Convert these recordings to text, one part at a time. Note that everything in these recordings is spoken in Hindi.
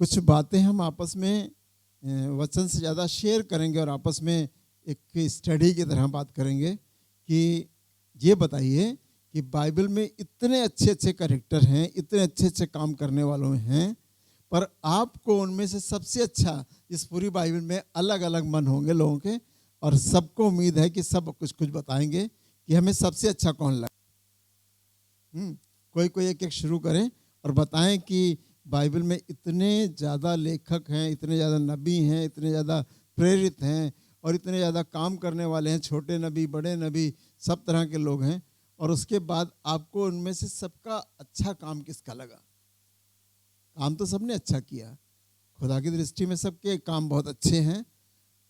कुछ बातें हम आपस में वचन से ज़्यादा शेयर करेंगे और आपस में एक स्टडी की तरह बात करेंगे कि ये बताइए कि बाइबल में इतने अच्छे अच्छे कैरेक्टर हैं, इतने अच्छे अच्छे काम करने वालों हैं, पर आपको उनमें से सबसे अच्छा इस पूरी बाइबल में अलग अलग मन होंगे लोगों के, और सबको उम्मीद है कि सब कुछ कुछ बताएंगे कि हमें सबसे अच्छा कौन लगा। कोई कोई एक एक शुरू करें और बताएं कि बाइबल में इतने ज़्यादा लेखक हैं, इतने ज़्यादा नबी हैं, इतने ज़्यादा प्रेरित हैं और इतने ज़्यादा काम करने वाले हैं, छोटे नबी बड़े नबी सब तरह के लोग हैं, और उसके बाद आपको उनमें से सबका अच्छा काम किसका लगा। काम तो सबने अच्छा किया, खुदा की दृष्टि में सबके काम बहुत अच्छे हैं,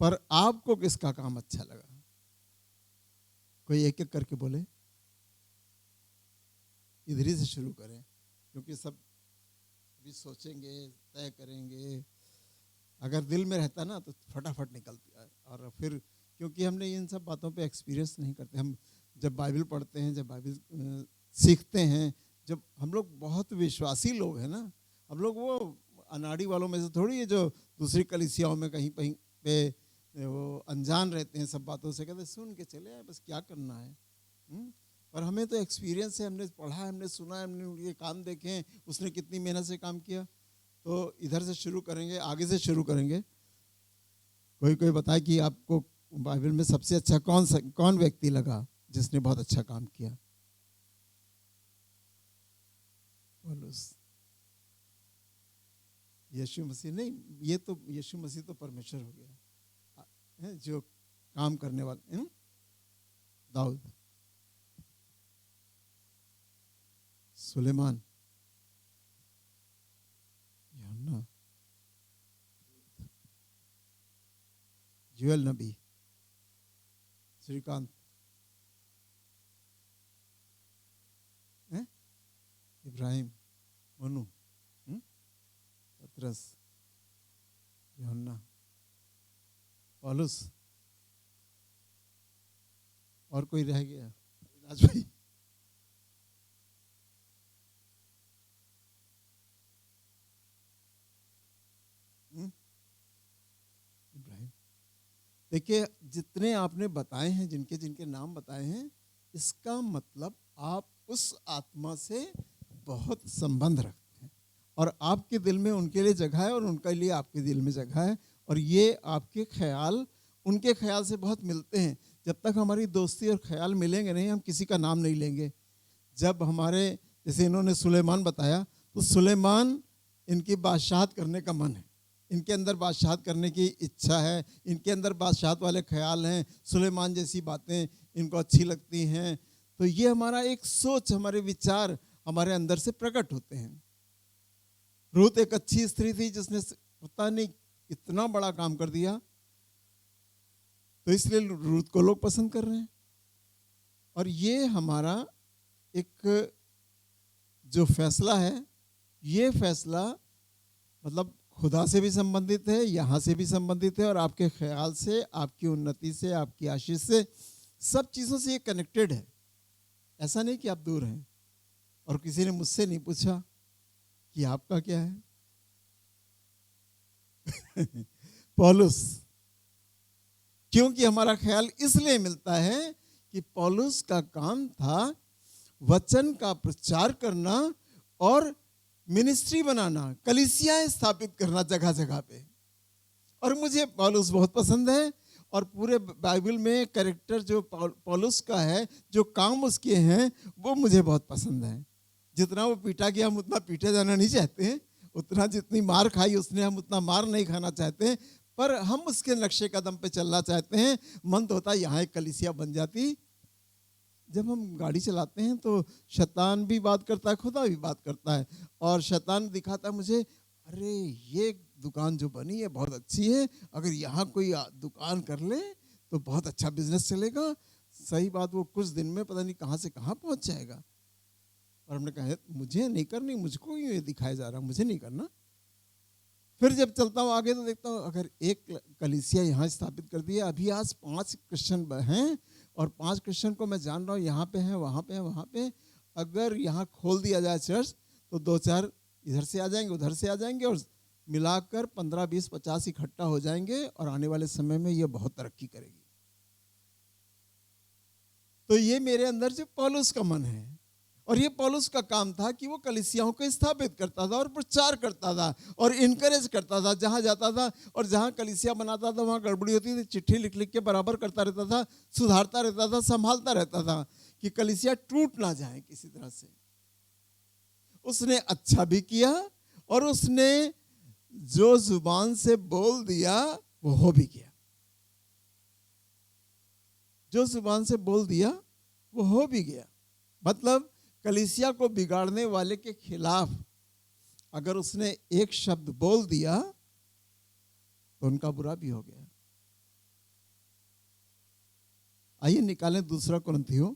पर आपको किसका काम अच्छा लगा। कोई एक एक करके बोले। इधर ही से शुरू करें क्योंकि सब भी सोचेंगे, तय करेंगे। अगर दिल में रहता ना तो फटाफट निकलता है, और फिर क्योंकि हमने इन सब बातों पे एक्सपीरियंस नहीं करते। हम जब बाइबल पढ़ते हैं, जब बाइबल सीखते हैं, जब हम लोग बहुत विश्वासी लोग हैं ना, हम लोग वो अनाड़ी वालों में से थोड़ी है जो दूसरी कलीसियाओं में कहीं कहीं पे वो अनजान रहते हैं सब बातों से, कहते सुन के चले आए, बस क्या करना है। पर हमें तो एक्सपीरियंस है, हमने पढ़ा है, हमने सुना है, हमने उनके काम देखे हैं, उसने कितनी मेहनत से काम किया। तो इधर से शुरू करेंगे, आगे से शुरू करेंगे। कोई कोई बताए कि आपको बाइबल में सबसे अच्छा कौन व्यक्ति लगा जिसने बहुत अच्छा काम किया। पौलुस, यीशु मसीह नहीं, ये तो यीशु मसीह तो परमेश्वर हो गया, जो काम करने वाले। दाऊद, सुलेमान, यूहन्ना, जुएल नबी, श्रीकांत, इब्राहिम, मनु, पतरस, यूहन्ना, पौलुस, और कोई रह गया? राज भाई, इब्राहिम। देखिए, जितने आपने बताए हैं, जिनके जिनके नाम बताए हैं, इसका मतलब आप उस आत्मा से बहुत संबंध रखते हैं और आपके दिल में उनके लिए जगह है और उनके लिए आपके दिल में जगह है, और ये आपके ख्याल उनके ख्याल से बहुत मिलते हैं। जब तक हमारी दोस्ती और ख्याल मिलेंगे नहीं, हम किसी का नाम नहीं लेंगे। जब हमारे, जैसे इन्होंने सुलेमान बताया, तो सुलेमान, इनकी बादशाहत करने का मन है, इनके अंदर बादशाहत करने की इच्छा है, इनके अंदर बादशाहत वाले ख्याल हैं, सुलेमान जैसी बातें इनको अच्छी लगती हैं। तो ये हमारा एक सोच, हमारे विचार हमारे अंदर से प्रकट होते हैं। रूत एक अच्छी स्त्री थी जिसने पता नहीं इतना बड़ा काम कर दिया, तो इसलिए रूत को लोग पसंद कर रहे हैं। और ये हमारा एक जो फैसला है, ये फैसला मतलब खुदा से भी संबंधित है, यहाँ से भी संबंधित है, और आपके ख्याल से, आपकी उन्नति से, आपकी आशीष से, सब चीज़ों से ये कनेक्टेड है। ऐसा नहीं कि आप दूर हैं। और किसी ने मुझसे नहीं पूछा कि आपका क्या है। पौलुस, क्योंकि हमारा ख्याल इसलिए मिलता है कि पौलुस का काम था वचन का प्रचार करना और मिनिस्ट्री बनाना, कलीसियाएं स्थापित करना जगह जगह पे। और मुझे पौलुस बहुत पसंद है, और पूरे बाइबल में कैरेक्टर जो पौलुस का है, जो काम उसके हैं, वो मुझे बहुत पसंद है। जितना वो पीटा गया, हम उतना पीटे जाना नहीं चाहते हैं, उतना जितनी मार खाई उसने, हम उतना मार नहीं खाना चाहते हैं, पर हम उसके नक्शे कदम पे चलना चाहते हैं। मन तो होता है यहाँ एक कलीसिया बन जाती। जब हम गाड़ी चलाते हैं तो शैतान भी बात करता है, खुदा भी बात करता है, और शैतान दिखाता है मुझे, अरे ये दुकान जो बनी है बहुत अच्छी है, अगर यहाँ कोई दुकान कर ले तो बहुत अच्छा बिजनेस चलेगा। सही बात, वो कुछ दिन में पता नहीं कहाँ से कहाँ पहुँच जाएगा। और हमने कहा मुझे नहीं करनी, मुझको ये दिखाया जा रहा, मुझे नहीं करना। फिर जब चलता हूँ आगे तो देखता हूँ, अगर एक कलीसिया यहाँ स्थापित कर दिया, अभी आज 5 क्रिश्चियन हैं, और 5 क्रिश्चियन को मैं जान रहा हूँ यहाँ पे हैं, वहाँ पे हैं, वहाँ पे, अगर यहाँ खोल दिया जाए चर्च तो 2-4 इधर से आ जाएंगे, उधर से आ जाएंगे, और मिलाकर 15, 20, 50 इकट्ठा हो जाएंगे और आने वाले समय में ये बहुत तरक्की करेगी। तो ये मेरे अंदर से पौलुस का मन है, और ये पौलुस का काम था कि वो कलीसियाओं को स्थापित करता था और प्रचार करता था और इनकरेज करता था जहां जाता था, और जहां कलीसिया बनाता था वहां गड़बड़ी होती थी चिट्ठी लिख लिख के बराबर करता रहता था, सुधारता रहता था, संभालता रहता था कि कलीसिया टूट ना जाए किसी तरह से। उसने अच्छा भी किया और उसने जो जुबान से बोल दिया वो हो भी गया। जो जुबान से बोल दिया वो हो भी गया। मतलब कलीसिया को बिगाड़ने वाले के खिलाफ अगर उसने एक शब्द बोल दिया तो उनका बुरा भी हो गया। आइए निकालें 2 कुरिन्थियों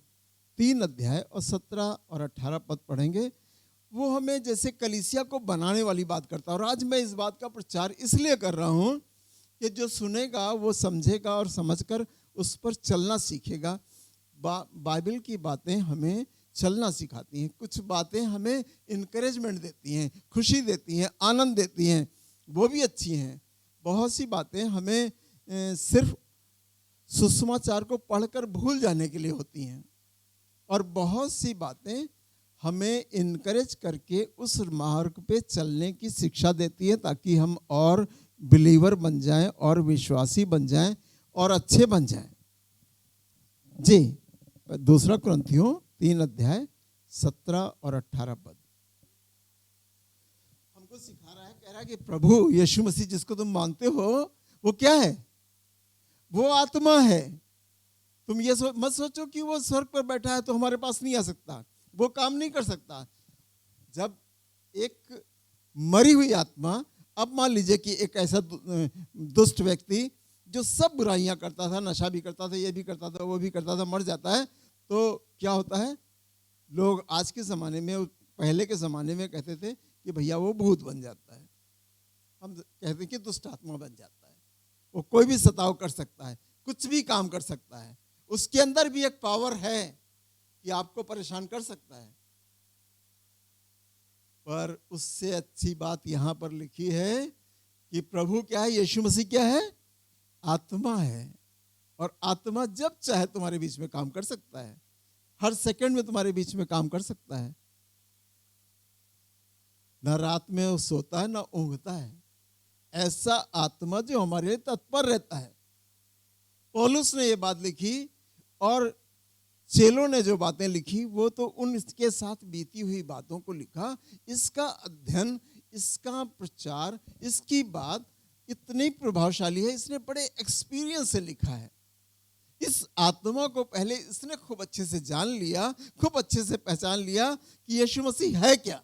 3 अध्याय और 17 और 18 पद पढ़ेंगे। वो हमें जैसे कलीसिया को बनाने वाली बात करता है। और आज मैं इस बात का प्रचार इसलिए कर रहा हूं कि जो सुनेगा वो समझेगा और समझकर उस पर चलना सीखेगा। बाइबल की बातें हमें चलना सिखाती हैं, कुछ बातें हमें इनकरेजमेंट देती हैं, खुशी देती हैं, आनंद देती हैं, वो भी अच्छी हैं। बहुत सी बातें हमें सिर्फ सुसमाचार को पढ़कर भूल जाने के लिए होती हैं, और बहुत सी बातें हमें इनकरेज करके उस मार्ग पे चलने की शिक्षा देती है ताकि हम और बिलीवर बन जाएं और विश्वासी बन जाएं और अच्छे बन जाएं। जी 2 कुरिन्थियों 3 अध्याय 17 और 18 पद हमको सिखा रहा है, कह रहा है कि प्रभु यीशु मसीह जिसको तुम मानते हो वो क्या है? वो आत्मा है। तुम ये मत सोचो कि वो स्वर्ग पर बैठा है तो हमारे पास नहीं आ सकता, वो काम नहीं कर सकता। जब एक मरी हुई आत्मा, अब मान लीजिए कि एक ऐसा दुष्ट व्यक्ति जो सब बुराइयां करता था, नशा भी करता था, ये भी करता था, वो भी करता था, मर जाता है तो क्या होता है? लोग आज के ज़माने में, पहले के ज़माने में कहते थे कि भैया वो भूत बन जाता है, हम कहते हैं कि दुष्ट आत्मा बन जाता है, वो कोई भी सताव कर सकता है, कुछ भी काम कर सकता है, उसके अंदर भी एक पावर है कि आपको परेशान कर सकता है। पर उससे अच्छी बात यहां पर लिखी है कि प्रभु क्या है? यीशु मसीह क्या है? आत्मा है। और आत्मा जब चाहे तुम्हारे बीच में काम कर सकता है, हर सेकंड में तुम्हारे बीच में काम कर सकता है। ना रात में वो सोता है ना ऊँघता है, ऐसा आत्मा जो हमारे लिए तत्पर रहता है। पौलुस ने ये बात लिखी और चेलों ने जो बातें लिखी वो तो उनके साथ बीती हुई बातों को लिखा। इसका अध्ययन, इसका प्रचार, इसकी बात इतनी प्रभावशाली है, इसने बड़े एक्सपीरियंस से लिखा है। इस आत्मा को पहले इसने खूब अच्छे से जान लिया, खूब अच्छे से पहचान लिया कि यीशु मसीह है क्या।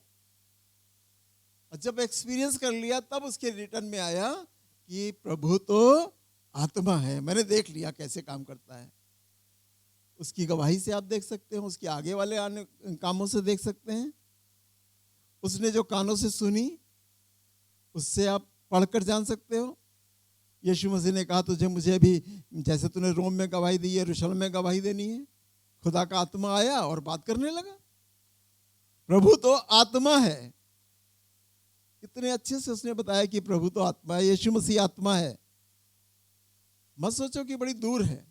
और जब एक्सपीरियंस कर लिया तब उसके रिटर्न में आया कि प्रभु तो आत्मा है, मैंने देख लिया कैसे काम करता है। उसकी गवाही से आप देख सकते हैं, उसके आगे वाले आने कामों से देख सकते हैं। उसने जो कानों से सुनी उससे आप पढ़कर जान सकते हो। यीशु मसीह ने कहा तुझे मुझे भी जैसे तूने रोम में गवाही दी, यरूशलेम में गवाही देनी है। खुदा का आत्मा आया और बात करने लगा। प्रभु तो आत्मा है। इतने अच्छे से उसने बताया कि प्रभु तो आत्मा है, यीशु मसीह आत्मा है। मत सोचो कि बड़ी दूर है।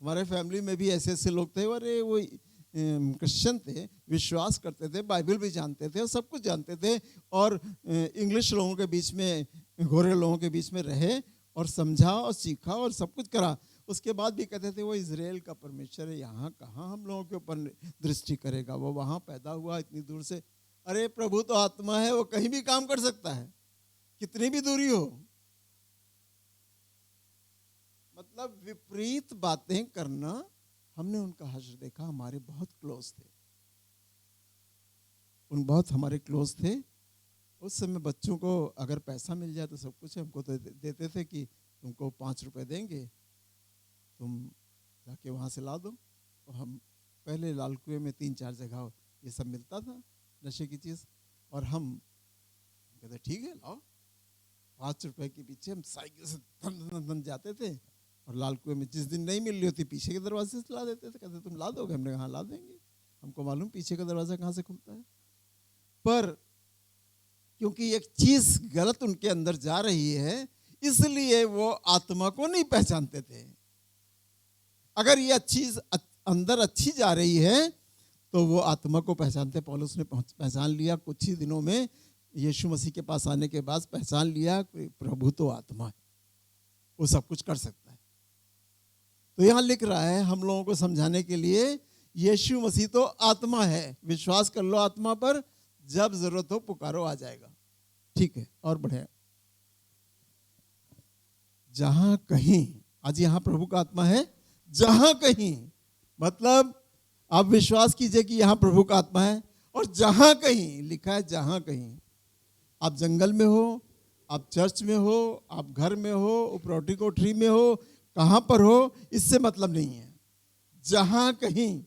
हमारे फैमिली में भी ऐसे ऐसे लोग थे, अरे वो क्रिश्चियन थे, विश्वास करते थे, बाइबल भी जानते थे और सब कुछ जानते थे, और इंग्लिश लोगों के बीच में, गोरे लोगों के बीच में रहे और समझा और सीखा और सब कुछ करा। उसके बाद भी कहते थे वो इजराइल का परमेश्वर है, यहाँ कहाँ हम लोगों के ऊपर दृष्टि करेगा, वो वहाँ पैदा हुआ इतनी दूर से। अरे प्रभु तो आत्मा है, वो कहीं भी काम कर सकता है, कितनी भी दूरी हो। मतलब विपरीत बातें करना, हमने उनका हश्र देखा। हमारे बहुत क्लोज थे, उन बहुत हमारे क्लोज थे। उस समय बच्चों को अगर पैसा मिल जाए तो सब कुछ हमको तो देते थे कि तुमको 5 रुपए देंगे, तुम जाके वहाँ से ला दो। तो हम पहले लाल कुएं में 3-4 जगह ये सब मिलता था नशे की चीज़, और हम कहते ठीक है लाओ। 5 रुपए के पीछे हम साइकिल से धन धन धन जाते थे, और लाल कुएं में जिस दिन नहीं मिल रही होती पीछे के दरवाजे से ला देते थे। कहते तुम ला दोगे? हमने कहा ला देंगे, हमको मालूम पीछे का दरवाजा कहाँ से खुलता है। पर क्योंकि एक चीज गलत उनके अंदर जा रही है, इसलिए वो आत्मा को नहीं पहचानते थे। अगर ये चीज अंदर अच्छी जा रही है तो वो आत्मा को पहचानते। पौलुस ने पहचान लिया कुछ ही दिनों में, यीशु मसीह के पास आने के बाद पहचान लिया कि प्रभु तो आत्मा है, वो सब कुछ कर सकता है। तो यहां लिख रहा है हम लोगों को समझाने के लिए, यीशु मसीह तो आत्मा है, विश्वास कर लो आत्मा पर, जब जरूरत हो पुकारो आ जाएगा। ठीक है, और बढ़े। जहां कहीं, आज यहां प्रभु का आत्मा है, जहां कहीं, मतलब आप विश्वास कीजिए कि यहां प्रभु का आत्मा है। और जहां कहीं लिखा है, जहां कहीं, आप जंगल में हो, आप चर्च में हो, आप घर में हो, उपरोटी कोठरी में हो, कहां पर हो, इससे मतलब नहीं है। जहां कहीं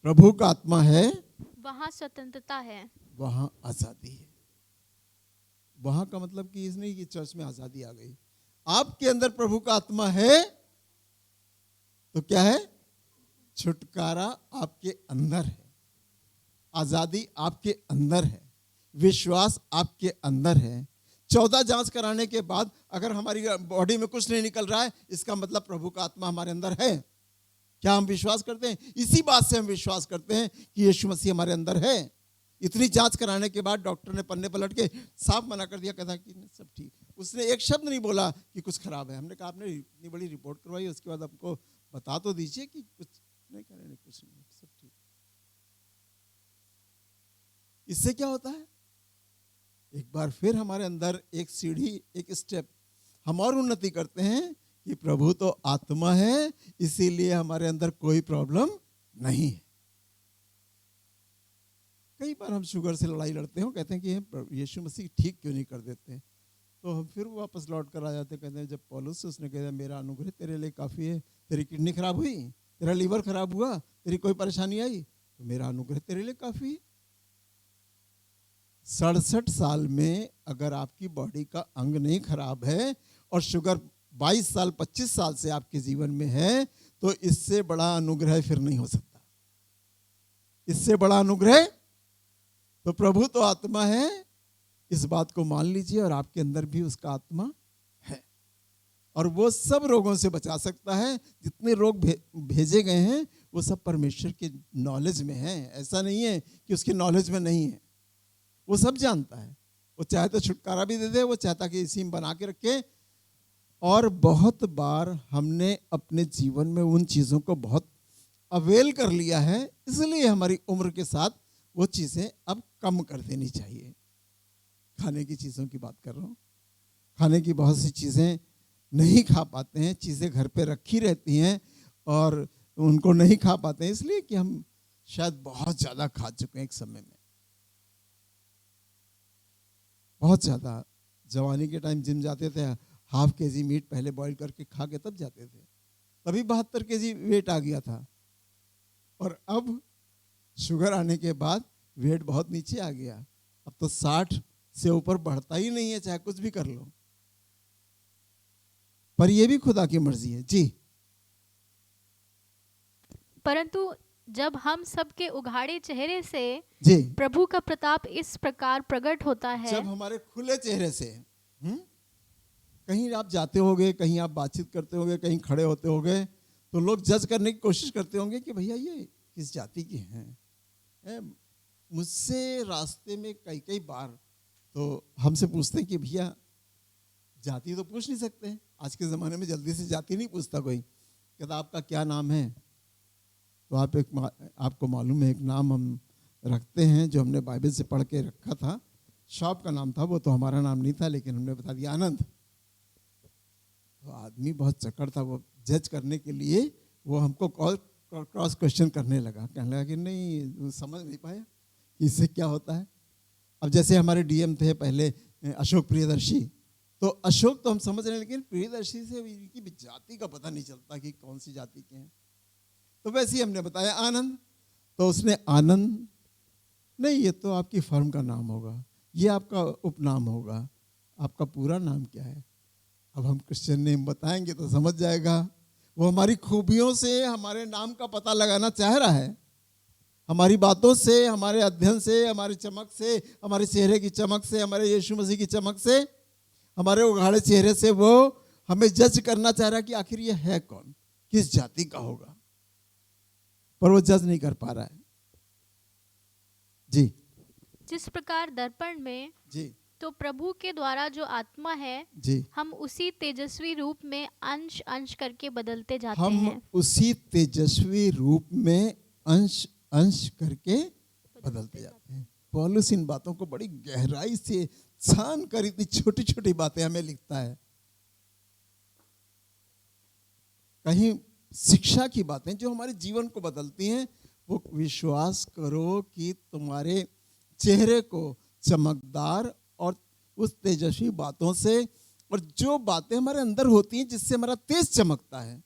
प्रभु का आत्मा है वहाँ स्वतंत्रता है, वहां आजादी है। वहां का मतलब कि इस नहीं कि चर्च में आजादी आ गई। आपके अंदर प्रभु का आत्मा है तो क्या है? छुटकारा आपके अंदर है, आजादी आपके अंदर है, विश्वास आपके अंदर है। 14 जांच कराने के बाद अगर हमारी बॉडी में कुछ नहीं निकल रहा है, इसका मतलब प्रभु का आत्मा हमारे अंदर है। क्या हम विश्वास करते हैं? इसी बात से हम विश्वास करते हैं कि यीशु मसीह हमारे अंदर है। इतनी जांच कराने के बाद डॉक्टर ने पन्ने पलट के साफ मना कर दिया, कहता कि सब ठीक। उसने एक शब्द नहीं बोला कि कुछ खराब है। हमने कहा आपने इतनी बड़ी रिपोर्ट करवाई, उसके बाद आपको बता तो दीजिए कि कुछ नहीं, कह रहे कुछ नहीं, सब ठीक। इससे क्या होता है? एक बार फिर हमारे अंदर एक सीढ़ी, एक स्टेप हम और उन्नति करते हैं कि प्रभु तो आत्मा है, इसीलिए हमारे अंदर कोई प्रॉब्लम नहीं है। कई बार हम शुगर से लड़ाई लड़ते हैं, कहते हैं कि यीशु मसीह ठीक क्यों नहीं कर देते, तो हम फिर वापस लौट कर आ जाते हैं, कहते हैं जब पौलुस से उसने कहा मेरा अनुग्रह तेरे लिए काफ़ी है, तेरी किडनी खराब हुई, तेरा लीवर खराब हुआ, तेरी कोई परेशानी आई, तो मेरा अनुग्रह तेरे लिए काफ़ी है। 67 साल में अगर आपकी बॉडी का अंग नहीं खराब है और शुगर 22 साल 25 साल से आपके जीवन में है, तो इससे बड़ा अनुग्रह फिर नहीं हो सकता। इससे बड़ा अनुग्रह तो प्रभु तो आत्मा है, इस बात को मान लीजिए, और आपके अंदर भी उसका आत्मा है, और वो सब रोगों से बचा सकता है। जितने रोग भेजे गए हैं वो सब परमेश्वर के नॉलेज में है। ऐसा नहीं है कि उसके नॉलेज में नहीं है, वो सब जानता है। वो चाहे तो छुटकारा भी दे दे, वो चाहता कि इसी में बना के रखे। और बहुत बार हमने अपने जीवन में उन चीज़ों को बहुत अवेल कर लिया है, इसलिए हमारी उम्र के साथ वो चीज़ें अब कम कर देनी चाहिए। खाने की चीज़ों की बात कर रहा हूँ। खाने की बहुत सी चीज़ें नहीं खा पाते हैं, चीज़ें घर पे रखी रहती हैं और उनको नहीं खा पाते हैं, इसलिए कि हम शायद बहुत ज़्यादा खा चुके हैं एक समय में, बहुत ज़्यादा। जवानी के टाइम जिम जाते थे, ½ kg मीट पहले बॉईल करके खा के तब जाते थे, तभी 72 kg वेट आ गया था। और अब शुगर आने के बाद वेट बहुत नीचे आ गया, अब तो 60 से ऊपर बढ़ता ही नहीं है, चाहे कुछ भी कर लो। पर यह भी खुदा की मर्जी है जी। परंतु जब हम सबके उघाड़े चेहरे से जी, प्रभु का प्रताप इस प्रकार प्रकट होता है, जब हमारे खुले चेहरे से, कहीं आप जाते होगे, कहीं आप बातचीत करते होगे, कहीं खड़े होते होगे, तो लोग जज करने की कोशिश करते होंगे कि भैया ये किस जाति के हैं। मुझसे रास्ते में कई कई बार तो हमसे पूछते हैं कि भैया जाति तो पूछ नहीं सकते, आज के ज़माने में जल्दी से जाति नहीं पूछता कोई। कहता आपका क्या नाम है, तो आपको मालूम है एक नाम हम रखते हैं जो हमने बाइबल से पढ़ के रखा था, शॉप का नाम था, वो तो हमारा नाम नहीं था, लेकिन हमने बता दिया आनंद। तो आदमी बहुत चक्कर था, वो जज करने के लिए वो हमको क्रॉस क्वेश्चन करने लगा, कहने लगा कि नहीं समझ नहीं पाया कि इससे क्या होता है। अब जैसे हमारे डीएम थे पहले अशोक प्रियदर्शी, तो अशोक तो हम समझ रहे हैं, लेकिन प्रियदर्शी से इनकी जाति का पता नहीं चलता कि कौन सी जाति के हैं। तो वैसे ही हमने बताया आनंद, तो उसने आनंद नहीं, ये तो आपकी फर्म का नाम होगा, ये आपका उपनाम होगा, आपका पूरा नाम क्या है। अब हम क्रिश्चियन नेम बताएंगे तो समझ जाएगा, वो हमारी खूबियों से हमारे नाम का पता लगाना चाह रहा है। हमारी बातों से, हमारे अध्ययन से, हमारी चमक से, हमारे चेहरे की चमक से, हमारे यीशु मसीह की चमक से, हमारे उघाड़े चेहरे से वो हमें जज करना चाह रहा है कि आखिर ये है कौन, किस जाति का होगा, पर वो जज नहीं कर पा रहा है। जी जिस प्रकार दर्पण में जी तो प्रभु के द्वारा जो आत्मा है, जी हम उसी तेजस्वी रूप में अंश अंश करके बदलते जाते हम हैं। उसी तेजस्वी रूप में अंश अंश करके बदलते जाते हैं। पौलुस इन बातों को बड़ी गहराई से छान कर इतनी छोटी छोटी बातें हमें लिखता है। कहीं शिक्षा की बातें जो हमारे जीवन को बदलती हैं, वो विश्वास करो कि तुम्हारे चेहरे को चमकदार और उस तेजस्वी बातों से, और जो बातें हमारे अंदर होती हैं जिससे हमारा तेज चमकता है,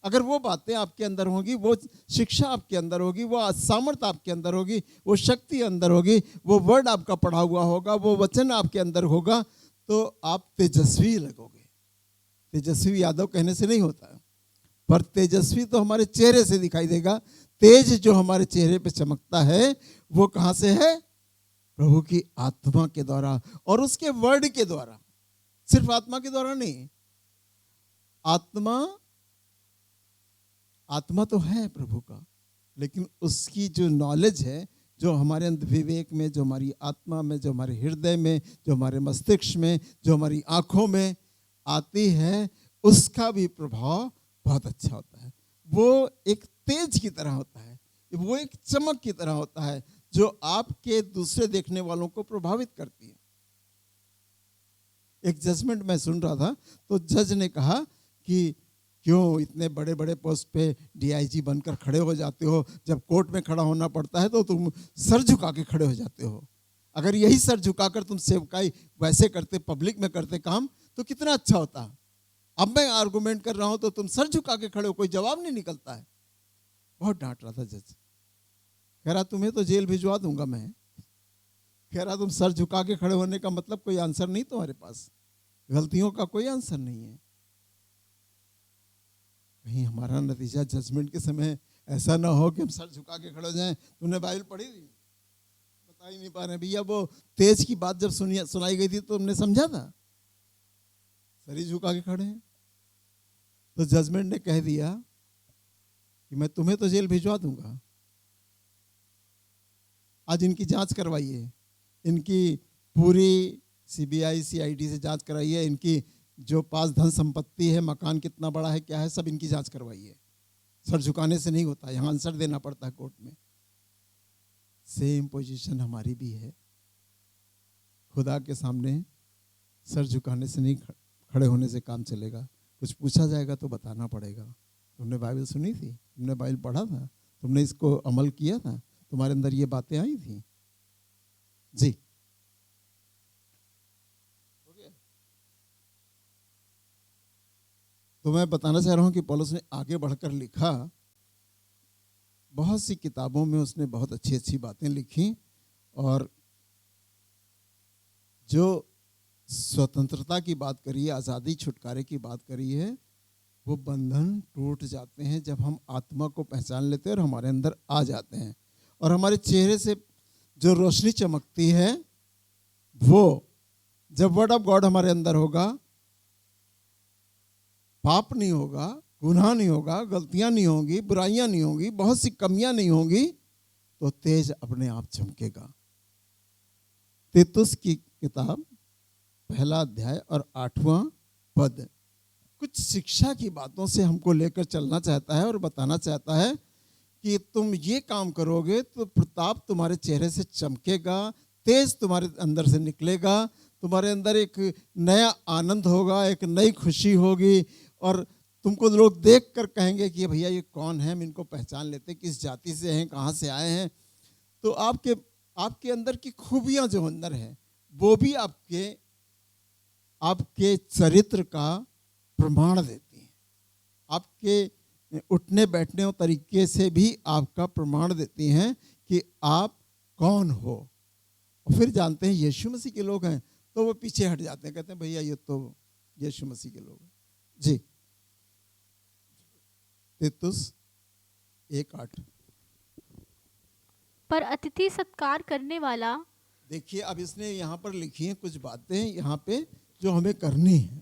अगर वो बातें आपके अंदर होगी, वो शिक्षा आपके अंदर होगी, वो सामर्थ्य आपके अंदर होगी, वो शक्ति अंदर होगी, वो वर्ड आपका पढ़ा हुआ होगा, वो वचन आपके अंदर होगा, तो आप तेजस्वी लगोगे। तेजस्वी यादव कहने से नहीं होता है, पर तेजस्वी तो हमारे चेहरे से दिखाई देगा। तेज जो हमारे चेहरे पे चमकता है वो कहाँ से है? प्रभु की आत्मा के द्वारा और उसके वर्ड के द्वारा। सिर्फ आत्मा के द्वारा नहीं, आत्मा तो है प्रभु का, लेकिन उसकी जो नॉलेज है, जो हमारे अंदर विवेक में, जो हमारी आत्मा में, जो हमारे हृदय में, जो हमारे मस्तिष्क में, जो हमारी आंखों में आती है, उसका भी प्रभाव बहुत अच्छा होता है। वो एक तेज की तरह होता है, वो एक चमक की तरह होता है जो आपके दूसरे देखने वालों को प्रभावित करती है। एक जजमेंट मैं सुन रहा था, तो जज ने कहा कि क्यों इतने बड़े बड़े पोस्ट पे डीआईजी बनकर खड़े हो जाते हो, जब कोर्ट में खड़ा होना पड़ता है तो तुम सर झुका के खड़े हो जाते हो। अगर यही सर झुकाकर तुम सेवकाई वैसे करते, पब्लिक में करते काम, तो कितना अच्छा होता। अब मैं आर्गुमेंट कर रहा हूं तो तुम सर झुका के खड़े हो, कोई जवाब नहीं निकलता है। बहुत डांट रहा था जज। कह रहा तुम्हें तो जेल भिजवा दूंगा मैं। कह रहा तुम सर झुका के खड़े होने का मतलब कोई आंसर नहीं तुम्हारे पास, गलतियों का कोई आंसर नहीं है। कहीं हमारा नतीजा जजमेंट के समय ऐसा ना हो कि हम सर झुका के खड़े हो जाएं। तुमने बाइबल पढ़ी थी? बता ही नहीं पा रहे भैया। वो तेज की बात जब सुनाई गई थी तो तुमने समझा था? सर ही झुका के खड़े हैं। तो जजमेंट ने कह दिया कि मैं तुम्हें तो जेल भिजवा दूंगा। आज इनकी जांच करवाइए, इनकी पूरी सीबीआई सीआईडी से जांच कराइए, इनकी जो पास धन संपत्ति है, मकान कितना बड़ा है, क्या है, सब इनकी जांच करवाइए। सर झुकाने से नहीं होता, यहाँ आंसर देना पड़ता है कोर्ट में। सेम पोजीशन हमारी भी है। खुदा के सामने सर झुकाने से नहीं, खड़े होने से काम चलेगा। कुछ पूछा जाएगा तो बताना पड़ेगा। तुमने बाइबल सुनी थी, तुमने बाइबल पढ़ा था, तुमने इसको अमल किया था, तुम्हारे अंदर ये बातें आई थी। जी तो मैं बताना चाह रहा हूं कि पौलुस ने आगे बढ़कर लिखा। बहुत सी किताबों में उसने बहुत अच्छी अच्छी बातें लिखी, और जो स्वतंत्रता की बात करी है, आज़ादी छुटकारे की बात करी है, वो बंधन टूट जाते हैं जब हम आत्मा को पहचान लेते हैं और हमारे अंदर आ जाते हैं। और हमारे चेहरे से जो रोशनी चमकती है, वो जब वर्ड ऑफ गॉड हमारे अंदर होगा, पाप नहीं होगा, गुनाह नहीं होगा, गलतियां नहीं होंगी, बुराइयां नहीं होंगी, बहुत सी कमियां नहीं होंगी, तो तेज अपने आप चमकेगा। तीतुस की किताब 1 अध्याय और 8वां पद कुछ शिक्षा की बातों से हमको लेकर चलना चाहता है और बताना चाहता है कि तुम ये काम करोगे तो प्रताप तुम्हारे चेहरे से चमकेगा, तेज तुम्हारे अंदर से निकलेगा, तुम्हारे अंदर एक नया आनंद होगा, एक नई खुशी होगी, और तुमको लोग देख कर कहेंगे कि भैया ये कौन है, हम इनको पहचान लेते, किस जाति से हैं, कहाँ से आए हैं। तो आपके अंदर की खूबियां जो अंदर है, वो भी आपके चरित्र का प्रमाण देती हैं। आपके उठने बैठने और तरीके से भी आपका प्रमाण देती हैं कि आप कौन हो। और फिर जानते हैं यीशु मसीह के लोग हैं तो वो पीछे हट जाते हैं, कहते हैं भैया ये तो यीशु मसीह के लोग हैं। जी तीतुस 1:8 पर अतिथि सत्कार करने वाला देखिए अब इसने यहाँ पर लिखी हैं कुछ बातें यहाँ पे जो हमें करनी है।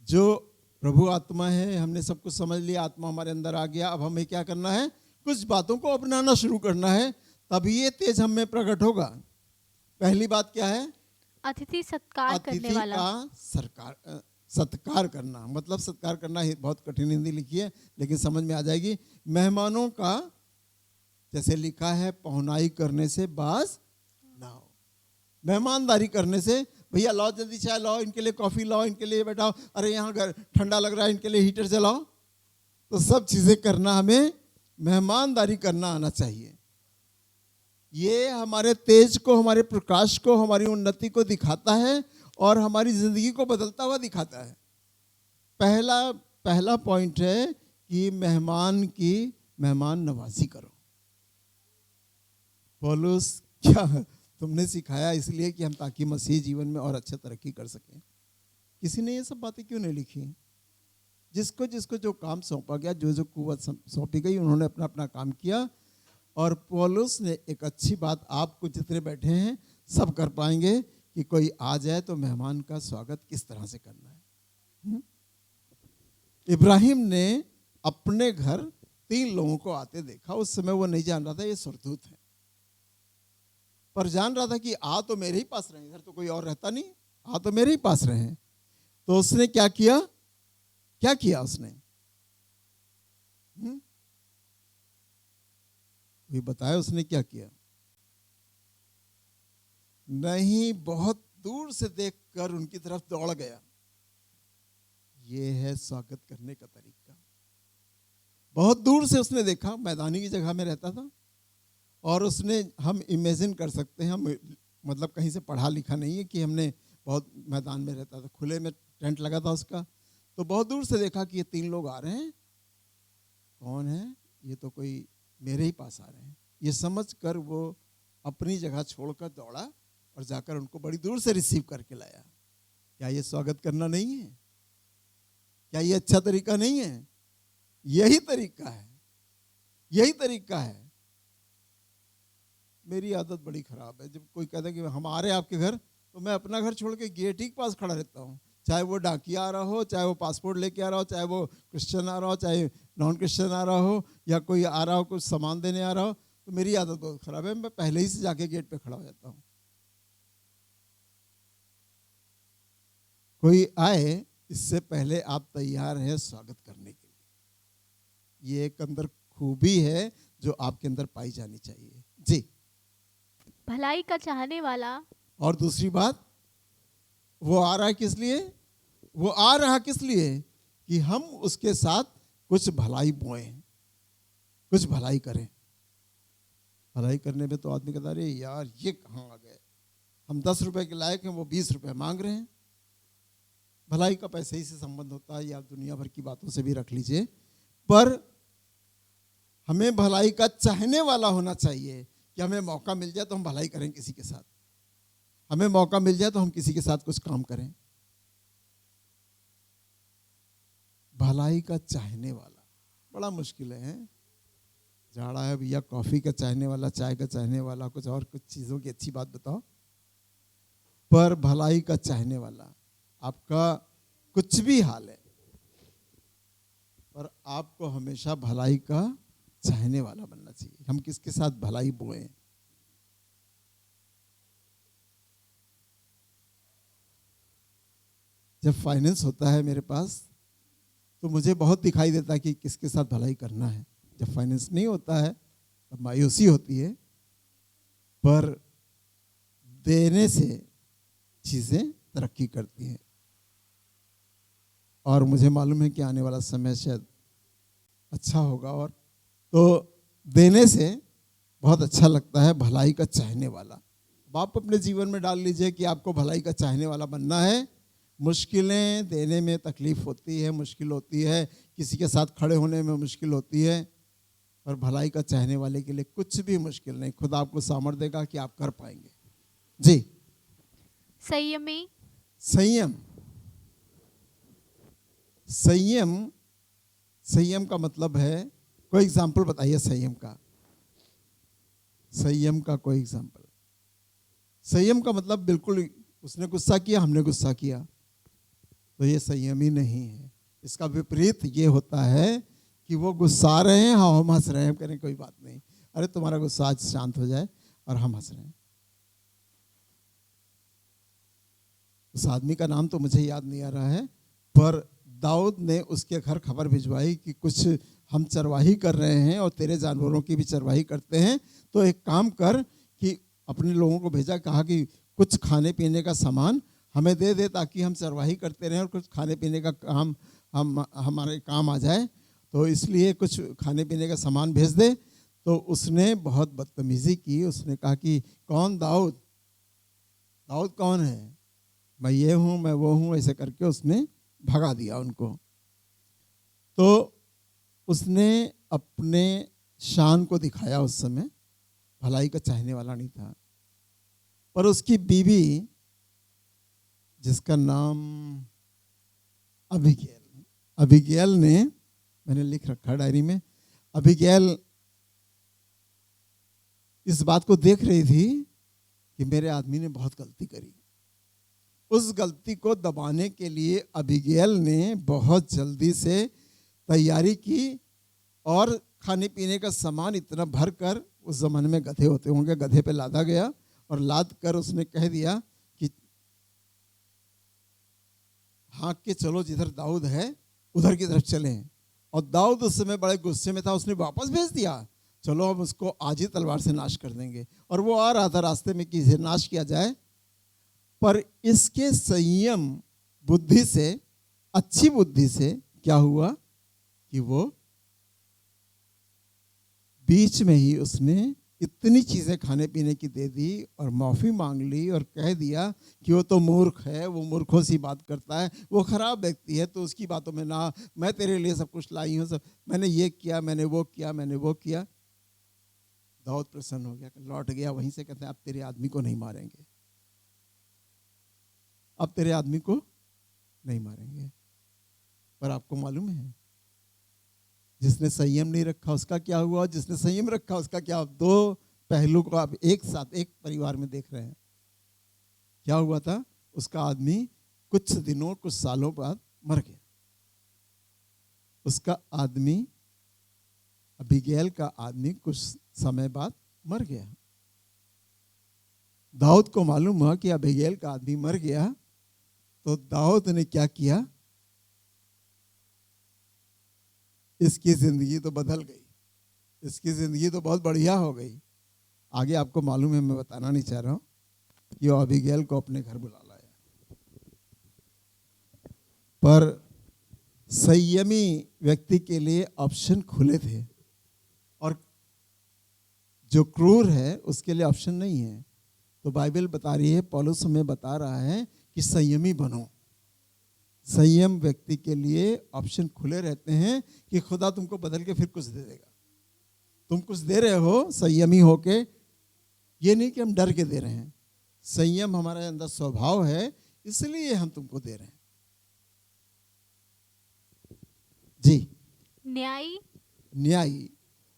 जो प्रभु आत्मा है, हमने सब कुछ समझ लिया, आत्मा हमारे अंदर आ गया, अब हमें क्या करना है, कुछ बातों को अपनाना शुरू करना है, तभी ये तेज हम में प्रकट होगा। पहली बात क्या है, अतिथि सत्कार करने अतिथि वाला। का सत्कार करना, मतलब सत्कार करना ही बहुत कठिन हिंदी लिखी है लेकिन समझ में आ जाएगी। मेहमानों का, जैसे लिखा है, पहुनाई करने से बाज ना हो। मेहमानदारी करने से, भैया लाओ जल्दी चाय लाओ, इनके लिए कॉफी लाओ, इनके लिए बैठाओ, अरे यहाँ घर ठंडा लग रहा है, इनके लिए हीटर चलाओ, तो सब चीजें करना, हमें मेहमानदारी करना आना चाहिए। ये हमारे तेज को, हमारे प्रकाश को, हमारी उन्नति को दिखाता है और हमारी जिंदगी को बदलता हुआ दिखाता है। पहला पॉइंट है कि मेहमान नवाजी करो। पौलुस क्या तुमने सिखाया इसलिए कि हम ताकि मसीह जीवन में और अच्छा तरक्की कर सकें। किसी ने ये सब बातें क्यों नहीं लिखी? जिसको जिसको जो काम सौंपा गया, जो जो कुव्वत सौंपी गई, उन्होंने अपना अपना काम किया। और पौलुस ने एक अच्छी बात, आपको जितने बैठे हैं सब कर पाएंगे कि कोई आ जाए तो मेहमान का स्वागत किस तरह से करना है। इब्राहिम ने अपने घर 3 लोगों को आते देखा। उस समय वो नहीं जान रहा था ये सुरदूत है, पर जान रहा था कि आ तो मेरे ही पास रहे, इधर तो कोई और रहता नहीं, आ तो मेरे ही पास रहे। तो उसने क्या किया? उसने कोई बताया उसने क्या किया? नहीं, बहुत दूर से देखकर उनकी तरफ दौड़ गया। ये है स्वागत करने का तरीका। बहुत दूर से उसने देखा, मैदानी की जगह में रहता था, और उसने, हम इमेजिन कर सकते हैं, हम मतलब कहीं से पढ़ा लिखा नहीं है कि हमने बहुत मैदान में रहता था, खुले में टेंट लगा था उसका। तो बहुत दूर से देखा कि ये 3 लोग आ रहे हैं, कौन है ये, तो कोई मेरे ही पास आ रहे हैं। ये समझकर वो अपनी जगह छोड़कर दौड़ा और जाकर उनको बड़ी दूर से रिसीव करके लाया। क्या ये स्वागत करना नहीं है? क्या ये अच्छा तरीका नहीं है? यही तरीका है, यही तरीका है। मेरी आदत बड़ी खराब है, जब कोई कहता है कि हम आ रहे हैं आपके घर, तो मैं अपना घर छोड़ के गेट ही के पास खड़ा रहता हूँ। चाहे वो डाकिया आ रहा हो, चाहे वो पासपोर्ट लेके आ रहा हो, चाहे वो क्रिश्चियन आ रहा हो, चाहे नॉन क्रिश्चियन आ रहा हो, या कोई आ रहा हो कुछ सामान देने आ रहा हो, तो मेरी आदत बहुत खराब है, मैं पहले ही से जाके गेट पे खड़ा हो जाता हूँ। कोई आए इससे पहले आप तैयार हैं स्वागत करने के लिए। ये एक अंदर खूबी है जो आपके अंदर पाई जानी चाहिए। जी, भलाई का चाहने वाला। और दूसरी बात, वो आ रहा है किस लिए? वो आ रहा किस लिए? कि हम उसके साथ कुछ भलाई बोएं, कुछ भलाई करें। भलाई करने में तो आदमी कहता है, अरे यार ये कहाँ आ गए, हम 10 रुपए के लायक हैं, वो 20 रुपए मांग रहे हैं। भलाई का पैसे ही से संबंध होता है, या दुनिया भर की बातों से भी रख लीजिए, पर हमें भलाई का चाहने वाला होना चाहिए कि हमें मौका मिल जाए तो हम भलाई करें किसी के साथ, हमें मौका मिल जाए तो हम किसी के साथ कुछ काम करें। भलाई का चाहने वाला बड़ा मुश्किल है। जाड़ा है भैया, कॉफी का चाहने वाला, चाय का चाहने वाला, कुछ और कुछ चीजों की अच्छी बात बताओ, पर भलाई का चाहने वाला, आपका कुछ भी हाल है, पर आपको हमेशा भलाई का चाहने वाला बनना चाहिए। हम किसके साथ भलाई बोएं? जब फाइनेंस होता है मेरे पास, तो मुझे बहुत दिखाई देता है कि किसके साथ भलाई करना है। जब फाइनेंस नहीं होता है तब मायूसी होती है, पर देने से चीजें तरक्की करती हैं। और मुझे मालूम है कि आने वाला समय शायद अच्छा होगा, और तो देने से बहुत अच्छा लगता है। भलाई का चाहने वाला, आप अपने जीवन में डाल लीजिए कि आपको भलाई का चाहने वाला बनना है। मुश्किलें देने में तकलीफ होती है, मुश्किल होती है, किसी के साथ खड़े होने में मुश्किल होती है, पर भलाई का चाहने वाले के लिए कुछ भी मुश्किल नहीं। खुदा आपको सामर्थ्य देगा कि आप कर पाएंगे। जी, संयमी। संयम। संयम, संयम का मतलब है, कोई एग्जाम्पल बताइए संयम का। संयम का कोई एग्जाम्पल। संयम का मतलब बिल्कुल उसने गुस्सा किया, हमने गुस्सा किया, तो ये संयमी नहीं है। इसका विपरीत ये होता है कि वो गुस्सा रहे हैं, हाँ हम हंस रहे हैं, करें कोई बात नहीं, अरे तुम्हारा गुस्सा आज शांत हो जाए, और हम हंस रहे हैं। उस आदमी का नाम तो मुझे याद नहीं आ रहा है, पर दाऊद ने उसके घर खबर भिजवाई कि कुछ हम चरवाही कर रहे हैं और तेरे जानवरों की भी चरवाही करते हैं, तो एक काम कर कि अपने लोगों को भेजा, कहा कि कुछ खाने पीने का सामान हमें दे दे ताकि हम चरवाही करते रहें और कुछ खाने पीने का काम हम हमारे काम आ जाए, तो इसलिए कुछ खाने पीने का सामान भेज दे। तो उसने बहुत बदतमीजी की, उसने कहा कि कौन? दाऊद। दाऊद कौन है? मैं ये हूँ, मैं वो हूँ, ऐसे करके उसने भगा दिया उनको। तो उसने अपने शान को दिखाया, उस समय भलाई का चाहने वाला नहीं था। पर उसकी बीवी, जिसका नाम अबीगैल ने, मैंने लिख रखा डायरी में, अबीगैल इस बात को देख रही थी कि मेरे आदमी ने बहुत गलती करी। उस गलती को दबाने के लिए अबीगैल ने बहुत जल्दी से तैयारी की और खाने पीने का सामान इतना भर कर, उस जमाने में गधे होते होंगे, गधे पे लादा गया और लाद कर उसने कह दिया कि हाँक के चलो, जिधर दाऊद है उधर की तरफ चलें। और दाऊद उस समय बड़े गुस्से में था, उसने वापस भेज दिया, चलो हम उसको आज ही तलवार से नाश कर देंगे। और वो आ रहा था रास्ते में कि इसे नाश किया जाए, पर इसके संयम बुद्धि से, अच्छी बुद्धि से क्या हुआ कि वो बीच में ही उसने इतनी चीजें खाने पीने की दे दी और माफी मांग ली और कह दिया कि वो तो मूर्ख है, वो मूर्खों सी बात करता है, वो खराब व्यक्ति है, तो उसकी बातों में ना, मैं तेरे लिए सब कुछ लाई हूँ, सब मैंने ये किया, मैंने वो किया, मैंने वो किया। दाऊद प्रसन्न हो गया, लौट गया वहीं से, कहते हैं अब तेरे आदमी को नहीं मारेंगे, अब तेरे आदमी को नहीं मारेंगे। पर आपको मालूम है जिसने संयम नहीं रखा उसका क्या हुआ, जिसने संयम रखा उसका क्या? दो पहलू को आप एक साथ एक परिवार में देख रहे हैं। क्या हुआ था? उसका आदमी कुछ दिनों, कुछ सालों बाद मर गया। उसका आदमी, अबीगैल का आदमी, कुछ समय बाद मर गया। दाऊद को मालूम हुआ कि अबीगैल का आदमी मर गया, तो दाऊद ने क्या किया? इसकी जिंदगी तो बदल गई, इसकी जिंदगी तो बहुत बढ़िया हो गई। आगे आपको मालूम है, मैं बताना नहीं चाह रहा हूं कि वो अबीगैल को अपने घर बुला लाया। पर संयमी व्यक्ति के लिए ऑप्शन खुले थे, और जो क्रूर है उसके लिए ऑप्शन नहीं है। तो बाइबल बता रही है, पौलुस हमें बता रहा है कि संयमी बनो। संयम व्यक्ति के लिए ऑप्शन खुले रहते हैं कि खुदा तुमको बदल के फिर कुछ दे देगा। तुम कुछ दे रहे हो संयमी होके, ये नहीं कि हम डर के दे रहे हैं, संयम हमारे अंदर स्वभाव है, इसलिए हम तुमको दे रहे हैं। जी,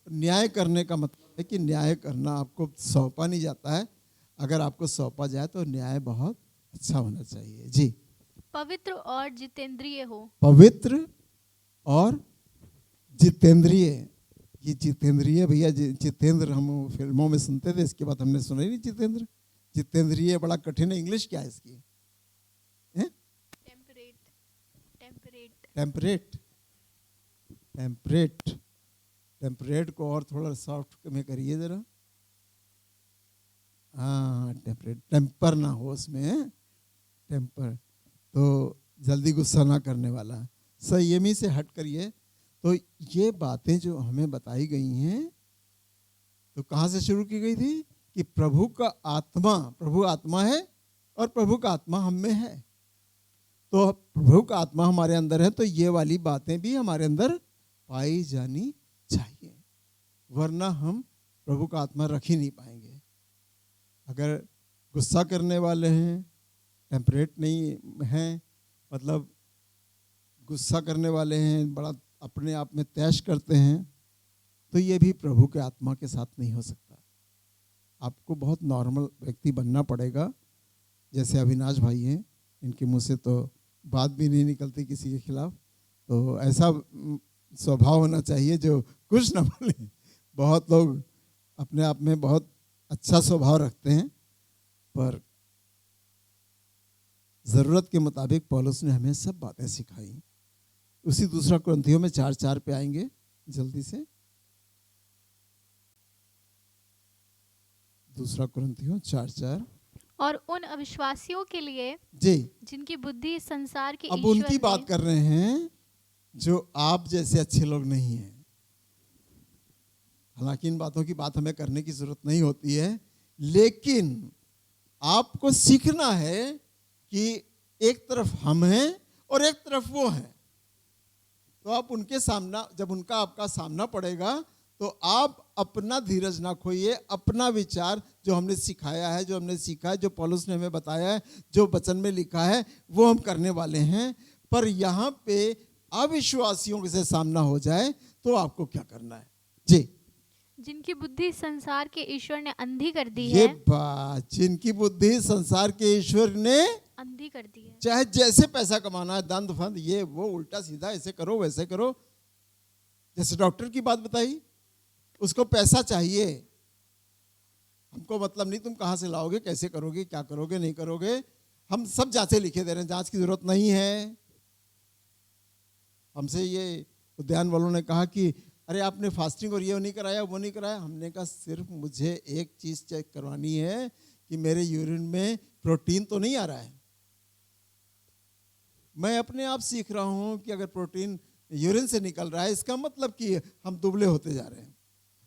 न्याय करने का मतलब है कि न्याय करना आपको सौंपा नहीं जाता है, अगर आपको सौंपा जाए तो न्याय बहुत अच्छा होना चाहिए। जी, पवित्र और जितेंद्रिय हो। पवित्र और जितेंद्रिय। ये जितेंद्रिय भैया, जितेंद्र हम फिल्मों में सुनते थे, इसके बाद हमने सुना ही नहीं जितेंद्र। जितेंद्रिय बड़ा कठिन है, इंग्लिश क्या है इसकी? टेम्परेट को और थोड़ा सॉफ्ट में करिए जरा। हाँ, टेम्पर ना हो उसमें, टेम्पर तो जल्दी गुस्सा ना करने वाला, संयमी से हट करिए। तो ये बातें जो हमें बताई गई हैं, तो कहाँ से शुरू की गई थी कि प्रभु आत्मा है और प्रभु का आत्मा हम में है। तो प्रभु का आत्मा हमारे अंदर है, तो ये वाली बातें भी हमारे अंदर पाई जानी चाहिए, वरना हम प्रभु का आत्मा रख ही नहीं पाएंगे। अगर गुस्सा करने वाले हैं, टेम्परेट नहीं हैं, मतलब गुस्सा करने वाले हैं, बड़ा अपने आप में तैश करते हैं, तो ये भी प्रभु के आत्मा के साथ नहीं हो सकता। आपको बहुत नॉर्मल व्यक्ति बनना पड़ेगा। जैसे अविनाश भाई हैं, इनके मुंह से तो बात भी नहीं निकलती किसी के खिलाफ, तो ऐसा स्वभाव होना चाहिए जो कुछ ना बोले। बहुत लोग अपने आप में बहुत अच्छा स्वभाव रखते हैं, पर ज़रूरत के मुताबिक पौलुस ने हमें सब बातें सिखाई। उसी दूसरा कुरिन्थियों में 4:4 पे आएंगे जल्दी से। दूसरा कुरिन्थियों 4:4। और उन अविश्वासियों के लिए जी, जिनकी बुद्धि संसार के अब ईश्वर उनकी बात ने कर रहे हैं जो आप जैसे अच्छे लोग नहीं हैं। हालांकि इन बातों की बात हमें करने की जरूरत नहीं होती है, लेकिन आपको सीखना है कि एक तरफ हम हैं और एक तरफ वो हैं। तो आप उनके सामना, जब उनका आपका सामना पड़ेगा, तो आप अपना धीरज ना खोइए, अपना विचार जो हमने सिखाया है, जो हमने सीखा है, जो पौलुस ने हमें बताया है, जो वचन में लिखा है, वो हम करने वाले हैं। पर यहाँ पे अविश्वासियों से सामना हो जाए तो आपको क्या करना है? जी, जिनकी बुद्धि संसार के ईश्वर ने अंधी कर दी ये है, बात, जिनकी बुद्धि संसार के ईश्वर ने अंधी कर दी है। चाहे जैसे पैसा कमाना है, दंड फंद, ये वो, उल्टा सीधा, ऐसे करो वैसे करो। जैसे डॉक्टर की बात बताई, उसको पैसा चाहिए, हमको मतलब नहीं तुम कहाँ से लाओगे, कैसे करोगे, क्या करोगे, नहीं करोगे। हम सब जांचें लिखे दे रहे हैं, जांच की जरूरत नहीं है। हमसे ये उद्यान वालों ने कहा कि अरे आपने फास्टिंग और ये नहीं कराया, वो नहीं कराया। हमने कहा सिर्फ मुझे एक चीज चेक करवानी है कि मेरे यूरिन में प्रोटीन तो नहीं आ रहा है। मैं अपने आप सीख रहा हूं कि अगर प्रोटीन यूरिन से निकल रहा है, इसका मतलब कि हम दुबले होते जा रहे हैं।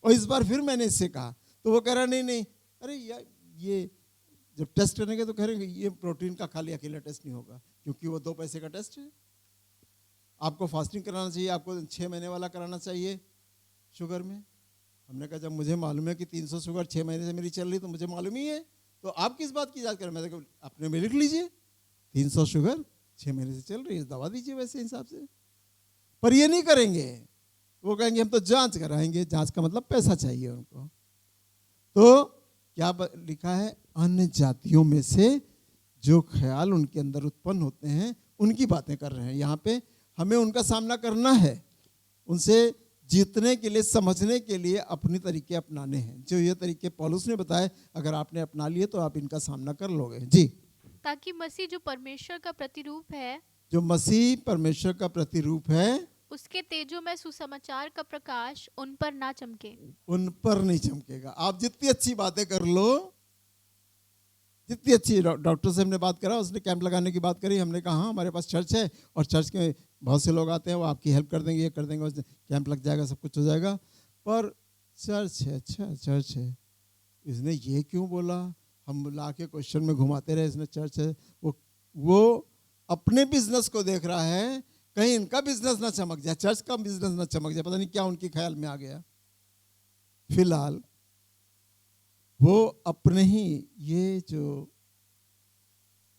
और इस बार फिर मैंने इससे कहा, तो वो कह रहा नहीं नहीं, अरे यार ये जब टेस्ट करेंगे तो कह रहे ये प्रोटीन का खाली अकेला टेस्ट नहीं होगा, क्योंकि वो 2 पैसे का टेस्ट है। आपको फास्टिंग कराना चाहिए, आपको 6 महीने वाला कराना चाहिए शुगर में। हमने कहा जब मुझे मालूम है कि 300 शुगर 6 महीने से मेरी चल रही, तो मुझे मालूम ही है, तो आप किस बात की जांच करें? मैं देखो अपने में लिख लीजिए 300 शुगर 6 महीने से चल रही है, दवा दीजिए वैसे हिसाब से। पर ये नहीं करेंगे, वो कहेंगे हम तो जांच कराएंगे। जांच का मतलब पैसा चाहिए उनको। तो क्या लिखा है? अन्य जातियों में से जो ख्याल उनके अंदर उत्पन्न होते हैं उनकी बातें कर रहे हैं। यहाँ पे हमें उनका सामना करना है, उनसे जीतने के लिए, समझने के लिए अपने तरीके अपनाने हैं। जो ये तरीके पौलुस ने बताए, अगर आपने अपना लिए तो आप इनका सामना कर लोगे। जी, ताकि मसीह जो परमेश्वर का प्रतिरूप है, जो मसीह परमेश्वर का प्रतिरूप है, उसके तेजो में सुसमाचार का प्रकाश उन पर ना चमके। उन पर नहीं चमकेगा। आप जितनी अच्छी बातें कर लो, जितनी अच्छी, डॉक्टर से हमने बात करा, उसने कैंप लगाने की बात करी, हमने कहा हाँ हमारे पास चर्च है और चर्च के बहुत से लोग आते हैं, वो आपकी हेल्प कर देंगे, ये कर देंगे, कैंप लग जाएगा, सब कुछ हो जाएगा। पर चर्च है, अच्छा चर्च है, इसने ये क्यों बोला? हम ला के क्वेश्चन में घुमाते रहे, इसने चर्च है। वो अपने बिजनेस को देख रहा है, कहीं इनका बिजनेस ना चमक जाए, चर्च का बिजनेस ना चमक जाए, पता नहीं क्या उनके ख्याल में आ गया। फिलहाल वो अपने ही ये जो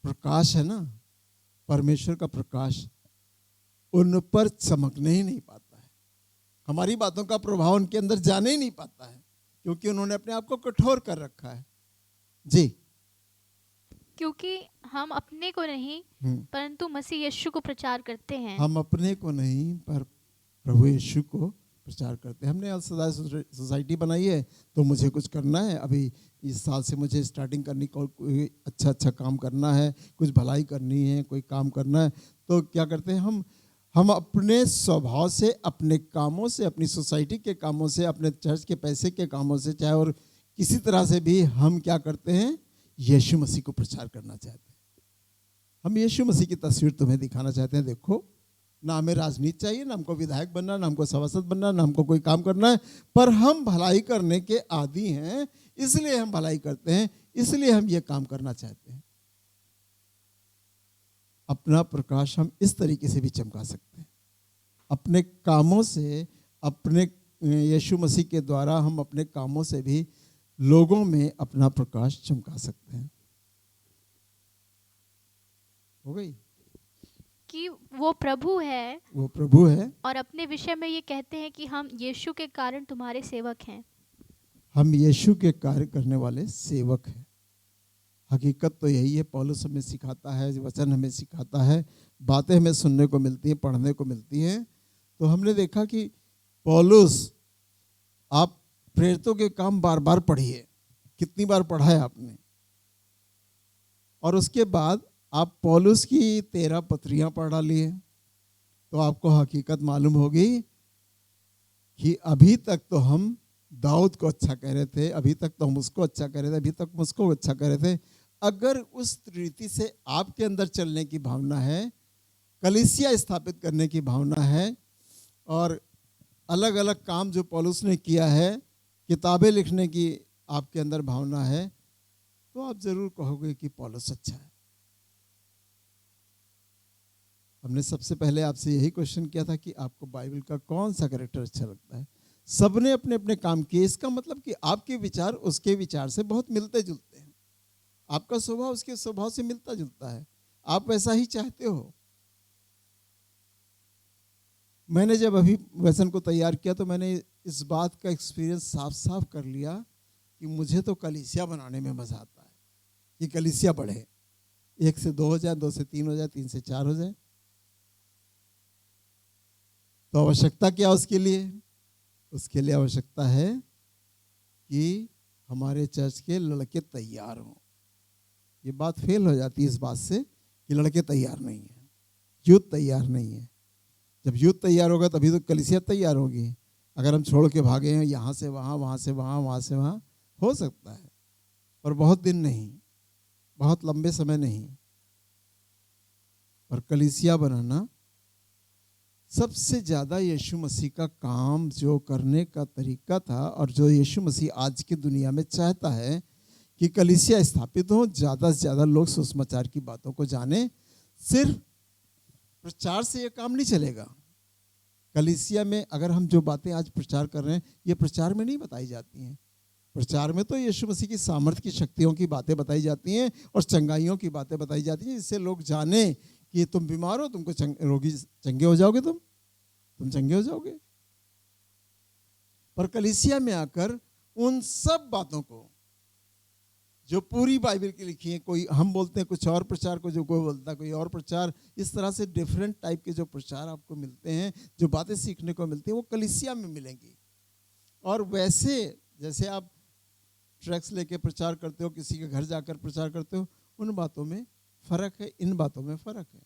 प्रकाश है ना, परमेश्वर का प्रकाश, उन पर चमकने ही नहीं पाता है। हमारी बातों का प्रभाव उनके अंदर जाने ही नहीं पाता है, क्योंकि उन्होंने अपने आप को कठोर कर रखा है। जी, क्योंकि हम अपने को नहीं परंतु मसीह यीशु को प्रचार करते हैं। हम अपने को नहीं पर प्रभु यीशु को प्रचार करते हैं। हमने सदा सोसाइटी बनाई है, तो मुझे कुछ करना है। अभी इस साल से मुझे स्टार्टिंग करनी, कोई अच्छा काम करना है, कुछ भलाई करनी है, कोई काम करना है। तो क्या करते हैं हम अपने स्वभाव से, अपने कामों से, अपनी सोसाइटी के कामों से, अपने चर्च के पैसे के कामों से, चाहे और किसी तरह से भी हम क्या करते हैं, यीशु मसीह को प्रचार करना चाहते हैं। हम यीशु मसीह की तस्वीर तुम्हें दिखाना चाहते हैं। देखो, ना हमें राजनीति चाहिए, ना हमको विधायक बनना, ना हमको सभासद बनना, ना हमको कोई काम करना है, पर हम भलाई करने के आदी हैं, इसलिए हम भलाई करते हैं, इसलिए हम ये काम करना चाहते हैं। अपना प्रकाश हम इस तरीके से भी चमका सकते हैं, अपने कामों से, अपने यीशु मसीह के द्वारा हम अपने कामों से भी लोगों में अपना प्रकाश चमका सकते हैं। हो गई कि वो प्रभु है, वो प्रभु है, और अपने विषय में ये कहते हैं कि हम यीशु के कारण तुम्हारे सेवक हैं। हम यीशु के कार्य करने वाले सेवक हैं। हकीकत तो यही है, पौलुस हमें सिखाता है, वचन हमें सिखाता है, बातें हमें सुनने को मिलती हैं, पढ़ने को मिलती हैं। तो हमने देखा कि पौलुस, आप प्रेरितों के काम बार बार पढ़िए, कितनी बार पढ़ा है आपने, और उसके बाद आप पौलुस की 13 पत्रियां पढ़ डालिए, तो आपको हकीकत मालूम होगी कि अभी तक तो हम दाऊद को अच्छा कह रहे थे, अभी तक तो हम उसको अच्छा कह रहे थे, अभी तक हम उसको अच्छा कह रहे थे। अगर उस रीति से आपके अंदर चलने की भावना है, कलीसिया स्थापित करने की भावना है, और अलग अलग काम जो पौलुस ने किया है, किताबें लिखने की आपके अंदर भावना है, तो आप जरूर कहोगे कि पौलुस अच्छा है। हमने सबसे पहले आपसे यही क्वेश्चन किया था कि आपको बाइबल का कौन सा कैरेक्टर अच्छा लगता है। सबने अपने अपने काम किए, इसका मतलब कि आपके विचार उसके विचार से बहुत मिलते जुलते हैं, आपका स्वभाव उसके स्वभाव से मिलता जुलता है, आप वैसा ही चाहते हो। मैंने जब अभी वचन को तैयार किया तो मैंने इस बात का एक्सपीरियंस साफ साफ कर लिया कि मुझे तो कलीसिया बनाने में मजा आता है, कि कलीसिया बढ़े, 1 से 2 हो जाए, 2 से 3 हो जाए, 3 से 4 हो जाए। तो आवश्यकता क्या उसके लिए? उसके लिए आवश्यकता है कि हमारे चर्च के लड़के तैयार हों। ये बात फेल हो जाती है इस बात से कि लड़के तैयार नहीं है, यूथ तैयार नहीं है। जब यूथ तैयार होगा तभी तो कलीसिया तैयार होगी। अगर हम छोड़ के भागे हैं यहाँ से वहाँ, वहाँ से वहाँ, वहाँ से वहाँ, हो सकता है, पर बहुत दिन नहीं, बहुत लंबे समय नहीं। पर कलीसिया बनाना सबसे ज़्यादा यीशु मसीह का काम जो करने का तरीका था, और जो यीशु मसीह आज की दुनिया में चाहता है कि कलीसिया स्थापित हो, ज़्यादा से ज़्यादा लोग सुसमाचार की बातों को जाने। सिर्फ प्रचार से ये काम नहीं चलेगा। कलीसिया में अगर हम जो बातें आज प्रचार कर रहे हैं, ये प्रचार में नहीं बताई जाती हैं। प्रचार में तो यीशु मसीह की सामर्थ्य की शक्तियों की बातें बताई जाती हैं और चंगाइयों की बातें बताई जाती हैं, जिससे लोग जाने कि तुम बीमार हो, तुमको रोगी चंगे हो जाओगे, तुम चंगे हो जाओगे। पर कलीसिया में आकर उन सब बातों को जो पूरी बाइबल की लिखी है, कोई हम बोलते हैं कुछ और प्रचार को, जो कोई बोलता है कोई और प्रचार, इस तरह से डिफरेंट टाइप के जो प्रचार आपको मिलते हैं, जो बातें सीखने को मिलती हैं, वो कलीसिया में मिलेंगी। और वैसे जैसे आप ट्रैक्स लेके प्रचार करते हो, किसी के घर जाकर प्रचार करते हो, उन बातों में फ़र्क है, इन बातों में फ़र्क है।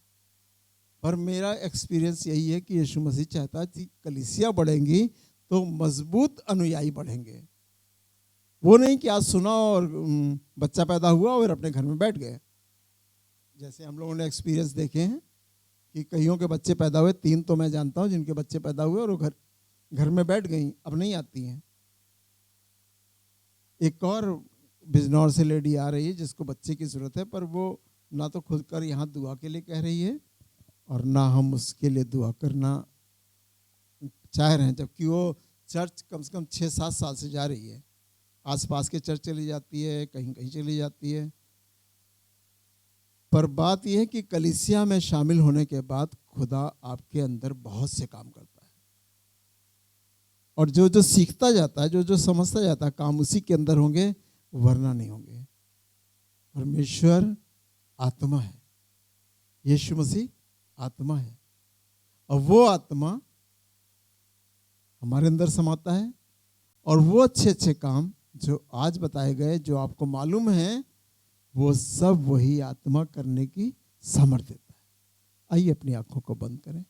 पर मेरा एक्सपीरियंस यही है कि यीशु मसीह चाहता है कि कलीसिया बढ़ेंगी तो मजबूत अनुयायी बढ़ेंगे। वो नहीं कि आज सुना और बच्चा पैदा हुआ और अपने घर में बैठ गए। जैसे हम लोगों ने एक्सपीरियंस देखे हैं कि कईयों के बच्चे पैदा हुए, 3 तो मैं जानता हूँ जिनके बच्चे पैदा हुए और वो घर में बैठ गई, अब नहीं आती हैं। एक और बिजनौर से लेडी आ रही है जिसको बच्चे की ज़रूरत है, पर वो ना तो खुद कर यहाँ दुआ के लिए कह रही है और ना हम उसके लिए दुआ करना चाह रहे हैं, जबकि वो चर्च कम से कम 6-7 साल से जा रही है। आसपास के चर्च चली जाती है, कहीं कहीं चली जाती है। पर बात यह है कि कलीसिया में शामिल होने के बाद खुदा आपके अंदर बहुत से काम करता है, और जो जो सीखता जाता है, जो जो समझता जाता है, काम उसी के अंदर होंगे, वरना नहीं होंगे। परमेश्वर आत्मा है, यीशु मसीह आत्मा है, और वो आत्मा हमारे अंदर समाता है, और वो अच्छे अच्छे काम जो आज बताए गए, जो आपको मालूम है, वो सब वही आत्मा करने की सामर्थ्य देता है। आइए अपनी आंखों को बंद करें।